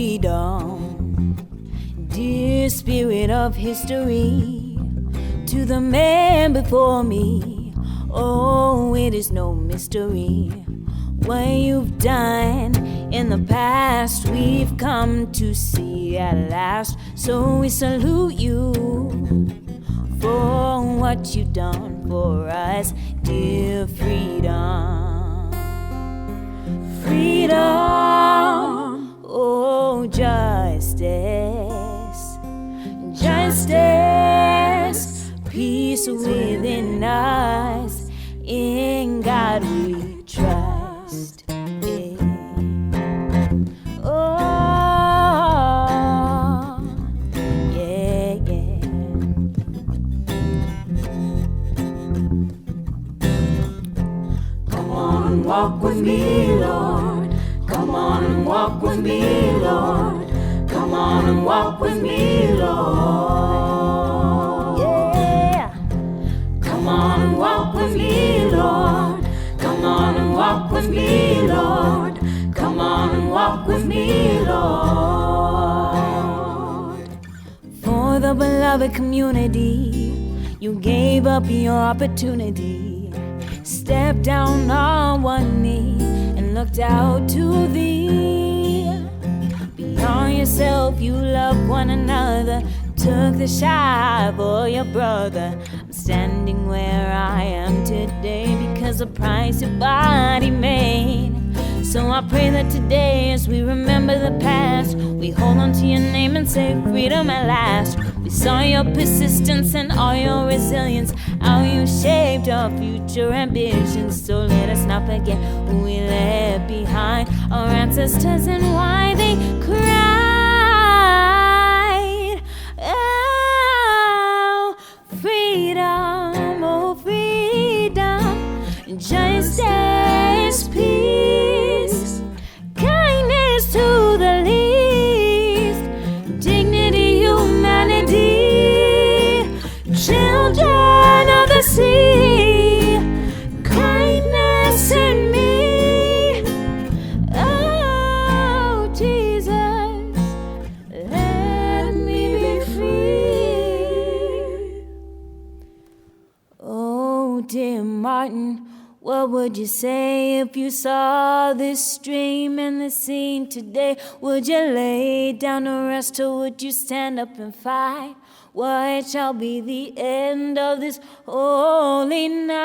freedom. Dear spirit of history, to the man before me, oh, it is no mystery what you've done in the past. We've come to see at last, so we salute you for what you've done for us, dear freedom. Freedom, oh, justice, justice, peace within us, in God we trust. Yeah. Oh, yeah, yeah. Come on and walk with me, Lord. Come on and walk with me, Lord. Come on and walk with me, Lord. Yeah. Come on and walk with me, Lord. Come on and walk with me, Lord. Come on and walk with me, Lord. For the beloved community, you gave up your opportunity. Stepped down on one knee and looked out to thee. Beyond yourself, you loved one another. Took the shot for your brother. I'm standing where I am today because of the price your body made. So I pray that today, as we remember the past, we hold on to your name and say freedom at last. We saw your persistence and all your resilience, how you shaped our future ambitions. So let us not forget who we left behind, our ancestors and why they cried. Oh, freedom, oh, freedom, justice, peace, kindness to the least, dignity, humanity, children of the sea, kindness in me. Oh, Jesus, let me be free. Oh, dear Martin, what would you say if you saw this stream and this scene today? Would you lay down to rest, or would you stand up and fight? What shall be the end of this holy night?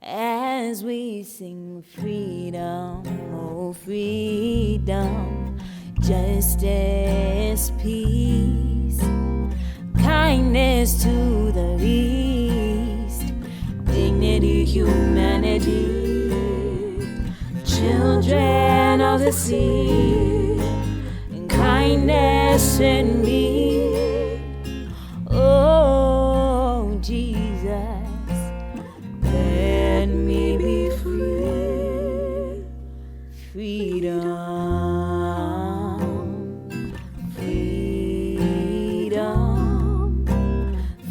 As we sing freedom, oh, freedom, justice, peace, kindness to the least, dignity, humanity, children of the sea, kindness in me. Oh, Jesus, let me be free. Freedom, freedom,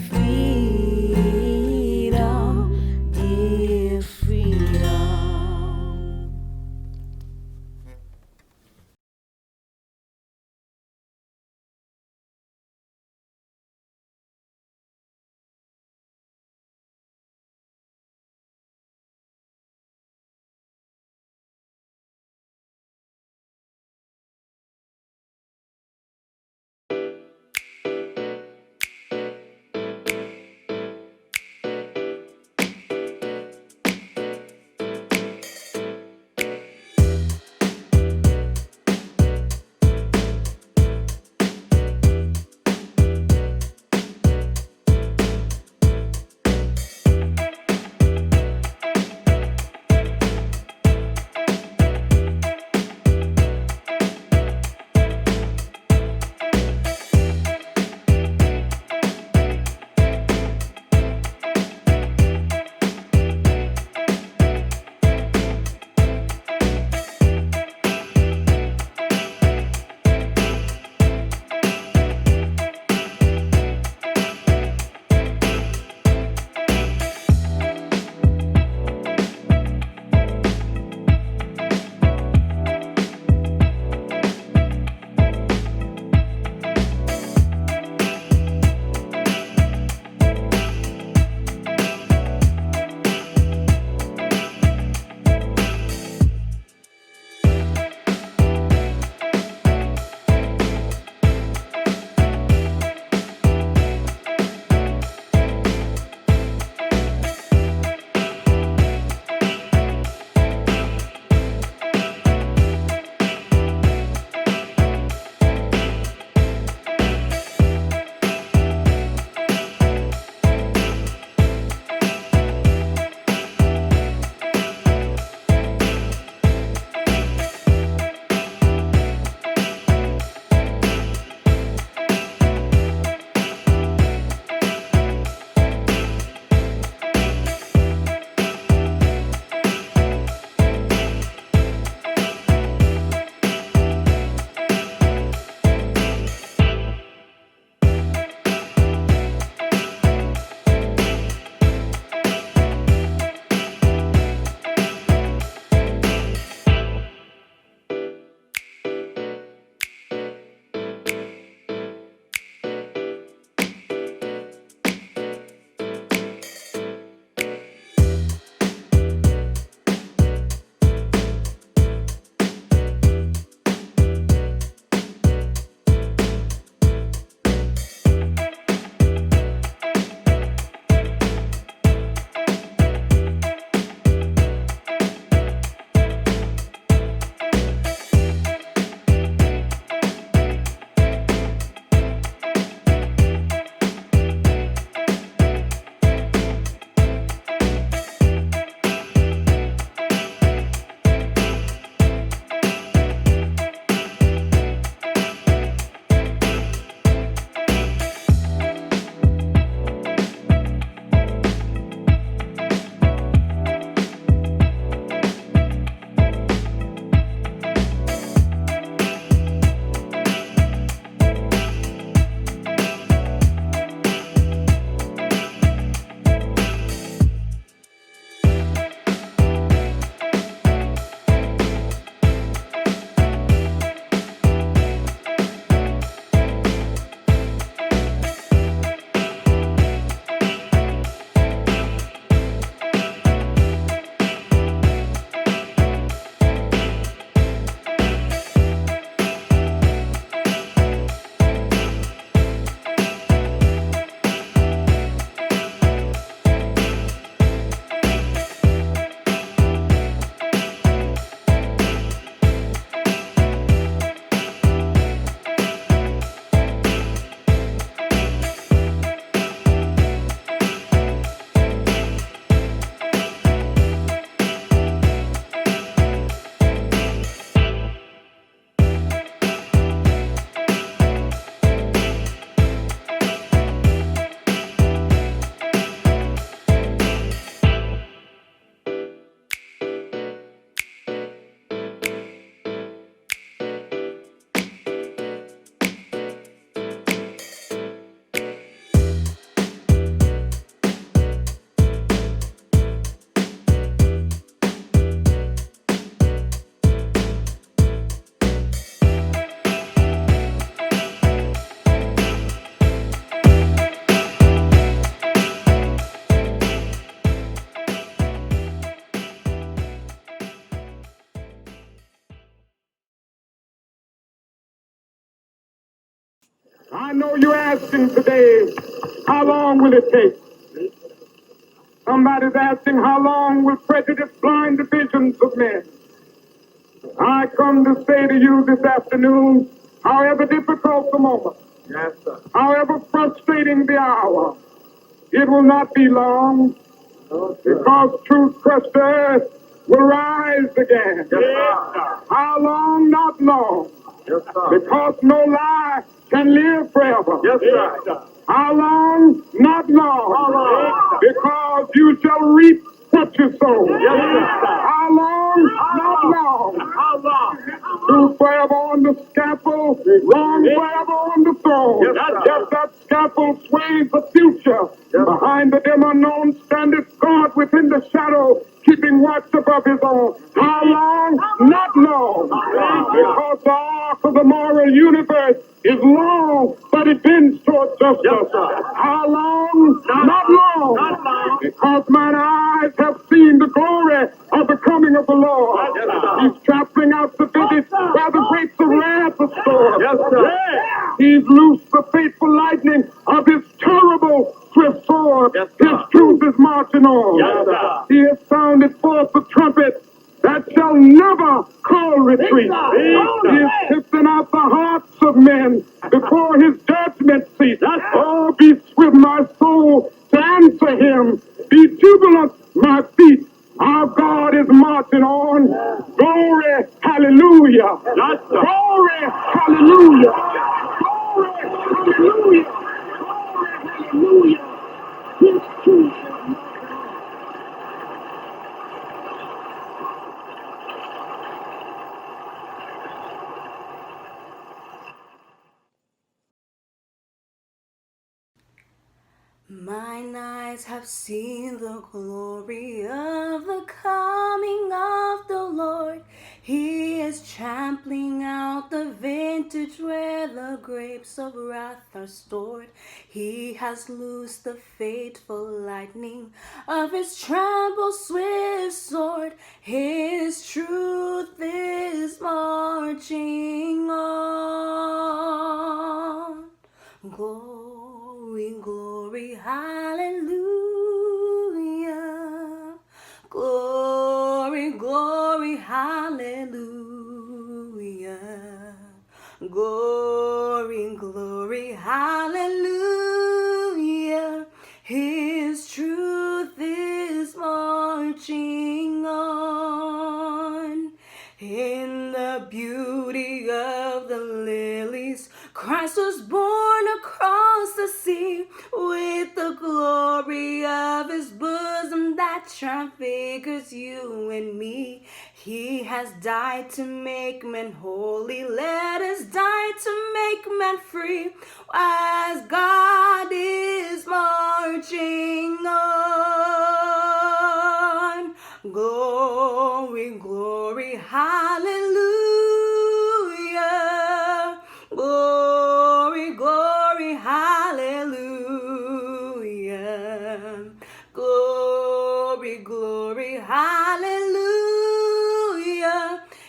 freedom, dear freedom. asking today, how long will it take? Somebody's asking, how long will prejudice blind the visions of men? I come to say to you this afternoon, however difficult the moment, yes, sir, however frustrating the hour, it will not be long, because truth crushed earth will rise again. Yes, sir. How long? Not long. Yes, sir. Because no lie can live forever. Yes, sir. How long? Not long. How long? Because you shall reap what you sow. Yes, sir. How long? Not long. How long? Truth forever on the scaffold, wrong forever on the throne. Yes, yes, that scaffold sways the future. Yes. Behind the dim unknown standeth God within the shadow, keeping watch above his own. How long? Not long. Because the arc of the moral universe is long, but it bends toward justice. Yes, how long? Not long. Not long. Because mine eyes have seen the glory of the coming of the Lord. Yes, he's trampling out the village by the grapes of wrath of storm. Yes, sir. He's loosed the fateful lightning of his terrible swift sword. Yes, his truth is marching on. Yes, he has sounded forth the trumpet that shall never call retreat. He is sifting out the hearts of men before his judgment seat. Oh, be swift, my soul, to answer him. Be jubilant, my feet. Our God is marching on. Glory, hallelujah. Glory, hallelujah. Glory, hallelujah. Glory, hallelujah. His truth is marching on. Mine eyes have seen the glory of the coming of the Lord. He is trampling out the vintage where the grapes of wrath are stored. He has loosed the fateful lightning of his trampled swift sword. His truth is marching on. Glory, glory, hallelujah. Glory, glory, hallelujah. Glory, glory, hallelujah. His truth is marching on. In the beauty of the lilies, Christ was born across the sea, with the glory of his bosom that transfigures you and me. He has died to make men holy, let us die to make men free, as God is marching on. Glory, glory, hallelujah. Glory, glory, hallelujah. Glory, glory, hallelujah.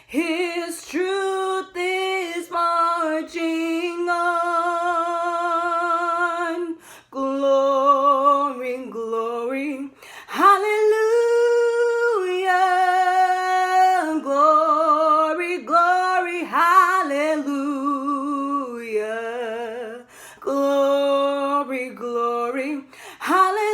His truth is marching on. Glory, glory, hallelujah. Glory, glory, hallelujah. Glory, glory, hallelujah.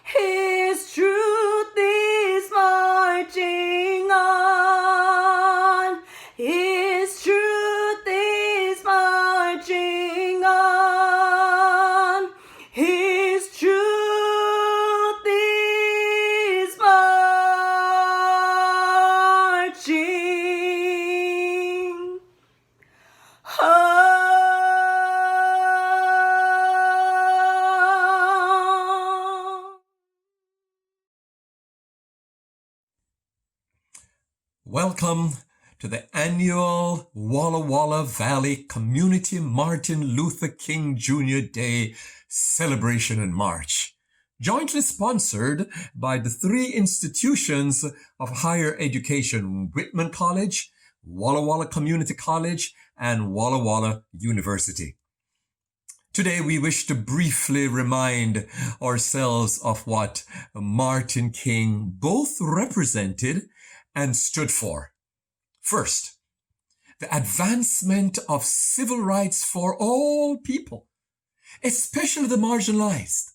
His truth is marching on. His truth is marching on. His truth is marching on. Welcome to the annual Walla Walla Valley Community Martin Luther King Jr. Day celebration in March, jointly sponsored by the three institutions of higher education, Whitman College, Walla Walla Community College, and Walla Walla University. Today, we wish to briefly remind ourselves of what Martin King both represented and stood for. First, the advancement of civil rights for all people, especially the marginalized,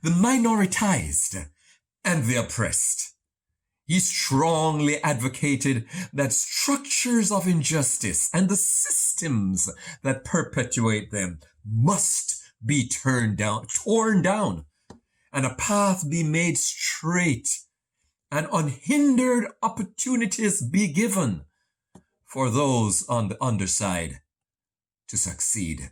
the minoritized, and the oppressed. He strongly advocated that structures of injustice and the systems that perpetuate them must be torn down, and a path be made straight, and unhindered opportunities be given for those on the underside to succeed.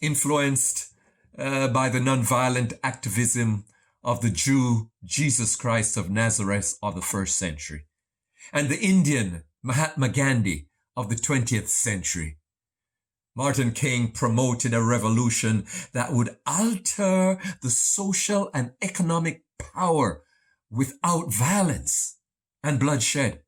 Influenced by the nonviolent activism of the Jew Jesus Christ of Nazareth of the first century, and the Indian Mahatma Gandhi of the 20th century, Martin King promoted a revolution that would alter the social and economic power without violence and bloodshed.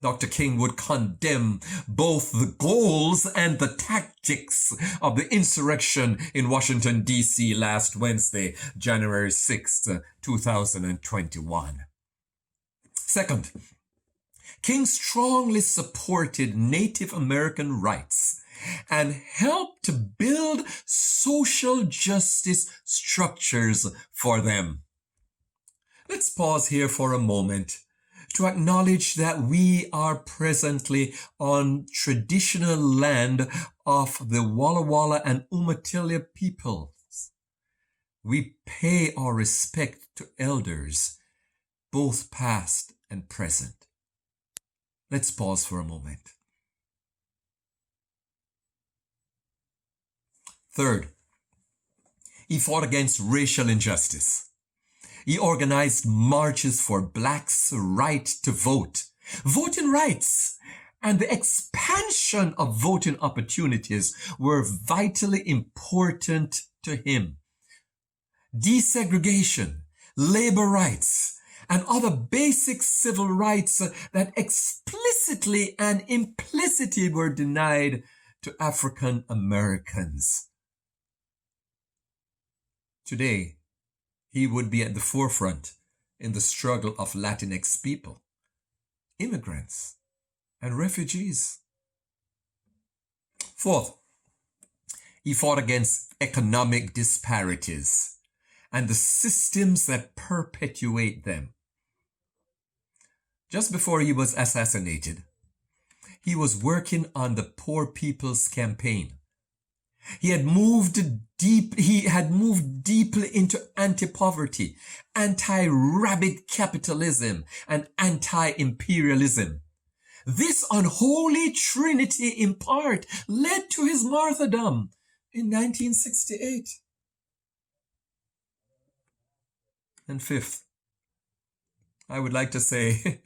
Dr. King would condemn both the goals and the tactics of the insurrection in Washington, D.C. last Wednesday, January 6th, 2021. Second, King strongly supported Native American rights and helped to build social justice structures for them. Let's pause here for a moment to acknowledge that we are presently on traditional land of the Walla Walla and Umatilla peoples. We pay our respect to elders, both past and present. Let's pause for a moment. Third, he fought against racial injustice. He organized marches for blacks' right to vote, voting rights, and the expansion of voting opportunities were vitally important to him. Desegregation, labor rights, and other basic civil rights that explicitly and implicitly were denied to African Americans. Today, he would be at the forefront in the struggle of Latinx people, immigrants, and refugees. Fourth, he fought against economic disparities and the systems that perpetuate them. Just before he was assassinated, he was working on the Poor People's Campaign. He had moved deeply into anti-poverty, anti-rabid capitalism, and anti-imperialism. This unholy trinity in part led to his martyrdom in 1968. And fifth, I would like to say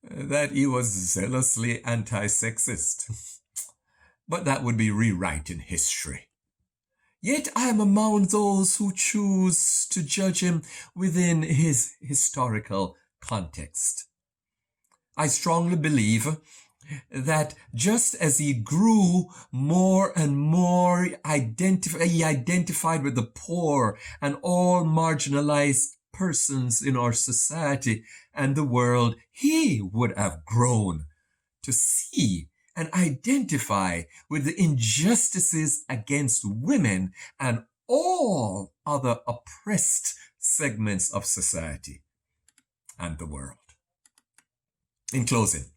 that he was zealously anti-sexist. But that would be rewriting history. Yet I am among those who choose to judge him within his historical context. I strongly believe that just as he grew more and more, he identified with the poor and all marginalized persons in our society and the world, he would have grown to see and identify with the injustices against women and all other oppressed segments of society and the world. In closing,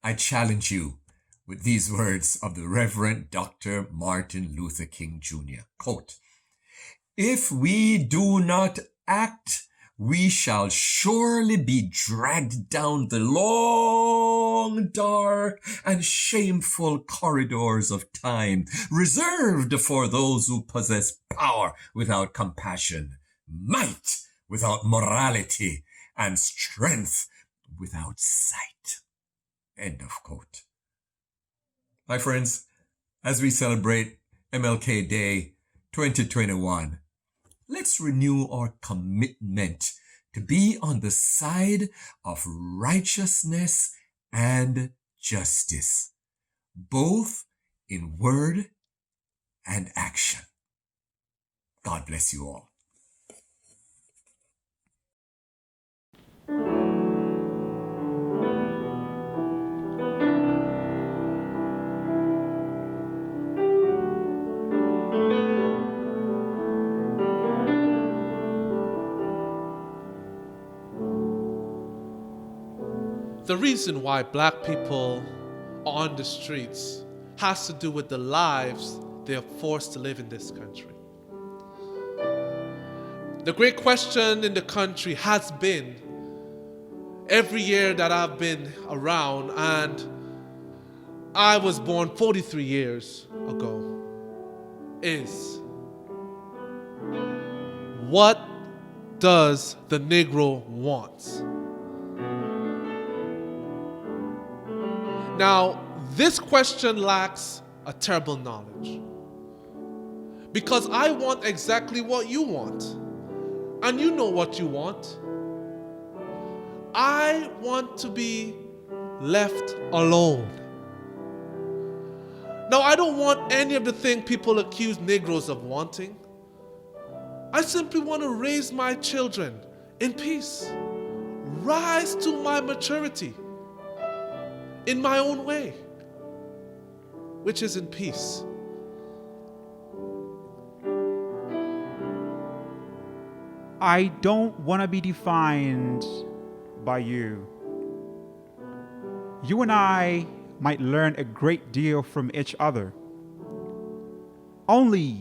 I challenge you with these words of the Reverend Dr. Martin Luther King Jr. Quote, "If we do not act, we shall surely be dragged down the long, dark, and shameful corridors of time, reserved for those who possess power without compassion, might without morality, and strength without sight." End of quote. My friends, as we celebrate MLK Day 2021, let's renew our commitment to be on the side of righteousness and justice, both in word and action. God bless you all. The reason why black people are on the streets has to do with the lives they are forced to live in this country. The great question in the country has been, every year that I've been around, and I was born 43 years ago, is, what does the Negro want? Now, this question lacks a terrible knowledge, because I want exactly what you want, and you know what you want. I want to be left alone. Now, I don't want any of the things people accuse Negroes of wanting. I simply want to raise my children in peace, rise to my maturity in my own way, which is in peace. I don't want to be defined by you. You and I might learn a great deal from each other. Only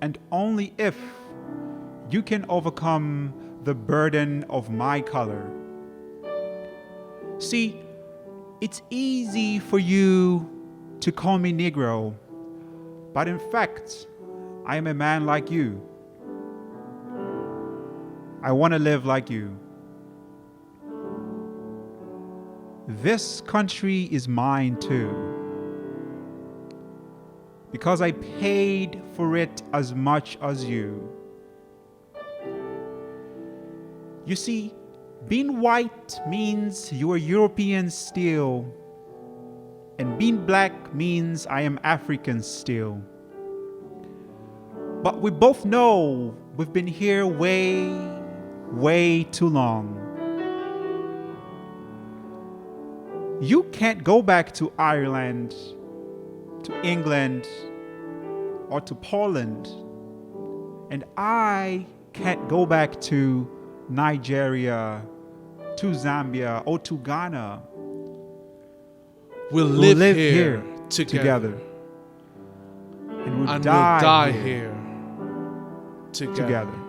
and only if you can overcome the burden of my color. See, it's easy for you to call me Negro, but in fact, I am a man like you. I want to live like you. This country is mine too, because I paid for it as much as you. You see, being white means you are European still, and being black means I am African still. But we both know we've been here way too long. You can't go back to Ireland, to England, or to Poland, and I can't go back to Nigeria, to Zambia, or to Ghana. We'll live here together. And we'll And die, we'll die here here together. together.